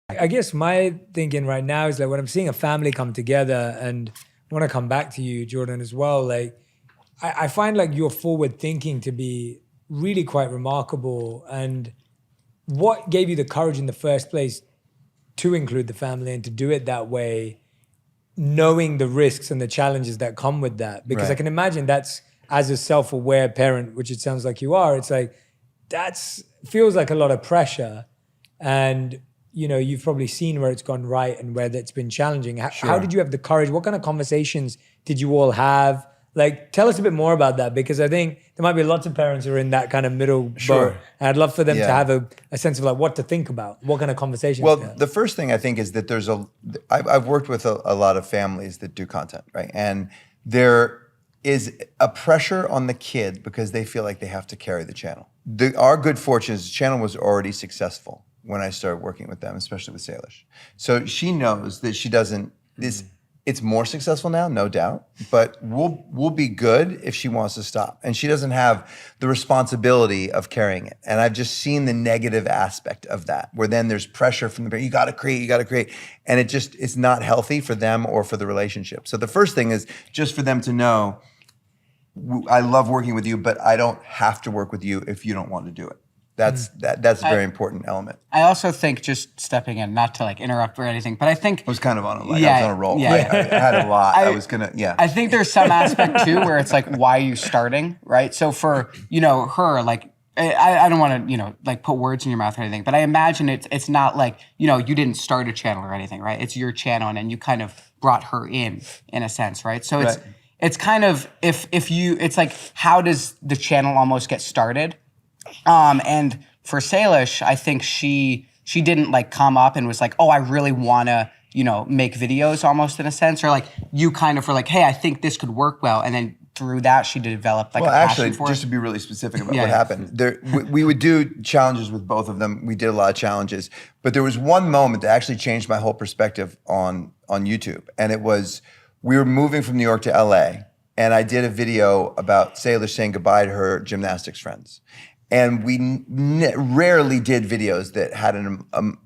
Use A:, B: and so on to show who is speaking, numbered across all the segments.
A: I guess my thinking right now is like when I'm seeing a family come together, and I want to come back to you, Jordan, as well. Like I find like your forward thinking to be really quite remarkable. And what gave you the courage in the first place to include the family and to do it that way, knowing the risks and the challenges that come with that? Because I can imagine that's, as a self-aware parent, which it sounds like you are, it's like that's feels like a lot of pressure. And you know, you've probably seen where it's gone right and where that's been challenging. How did you have the courage? What kind of conversations did you all have? Like, tell us a bit more about that, because I think there might be lots of parents who are in that kind of middle boat. And I'd love for them to have a sense of like what to think about, what kind of conversations.
B: Well, the first thing I think is that I've worked with a lot of families that do content, right? And there is a pressure on the kid because they feel like they have to carry the channel. Our good fortune is the channel was already successful when I started working with them, especially with Salish. So she knows that she doesn't, it's more successful now, no doubt, but we'll be good if she wants to stop. And she doesn't have the responsibility of carrying it. And I've just seen the negative aspect of that, where then there's pressure from the parent, you gotta create. And it's not healthy for them or for the relationship. So the first thing is just for them to know, I love working with you, but I don't have to work with you if you don't want to do it. That's a very important element.
C: I also think, just stepping in, not to like interrupt or anything, but I think
B: I was kind of on I was on a roll. I had a lot. I
C: think there's some aspect too where it's like, why are you starting, right? So for her, like I don't want to like put words in your mouth or anything, but I imagine it's not like you didn't start a channel or anything, right? It's your channel, and you kind of brought her in a sense, right? So it's kind of it's like, how does the channel almost get started? And for Salish, I think she didn't like come up and was like, oh, I really want to, make videos almost in a sense, or like you kind of were like, hey, I think this could work well. And then through that, she developed like a passion for it.
B: Just to be really specific about what happened, we would do challenges with both of them. We did a lot of challenges, but there was one moment that actually changed my whole perspective on YouTube. And it was, we were moving from New York to LA, and I did a video about Salish saying goodbye to her gymnastics friends. And we rarely did videos that had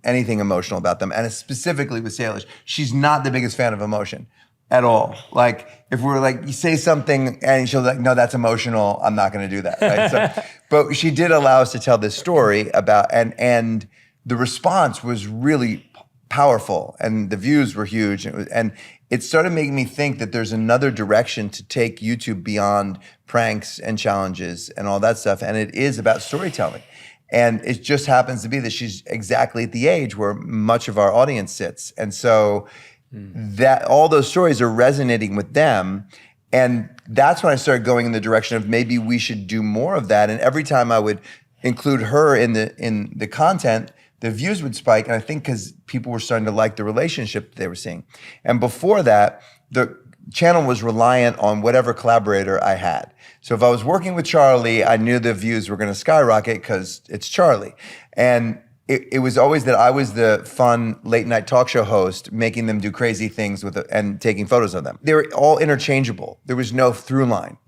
B: anything emotional about them. And specifically with Salish, she's not the biggest fan of emotion at all. Like, if we're like, you say something and she'll be like, no, that's emotional, I'm not gonna do that, right? So, but she did allow us to tell this story about, and the response was really powerful, and the views were huge, and it started making me think that there's another direction to take YouTube beyond pranks and challenges and all that stuff, and it is about storytelling. And it just happens to be that she's exactly at the age where much of our audience sits, and so that all those stories are resonating with them. And that's when I started going in the direction of maybe we should do more of that. And every time I would include her in the content, the views would spike, and I think because people were starting to like the relationship they were seeing. And before that, the channel was reliant on whatever collaborator I had. So if I was working with Charlie, I knew the views were gonna skyrocket because it's Charlie. And it was always that I was the fun late night talk show host, making them do crazy things and taking photos of them. They were all interchangeable. There was no through line.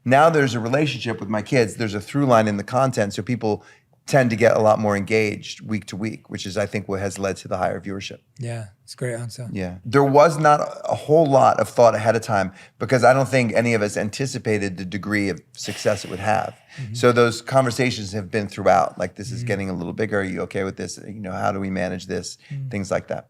B: Now there's a relationship with my kids. There's a through line in the content, so people tend to get a lot more engaged week to week, which is, I think, what has led to the higher viewership.
A: Yeah, it's a great answer.
B: Yeah. There was not a whole lot of thought ahead of time, because I don't think any of us anticipated the degree of success it would have. So those conversations have been throughout, like, this is getting a little bigger. Are you okay with this? How do we manage this? Things like that.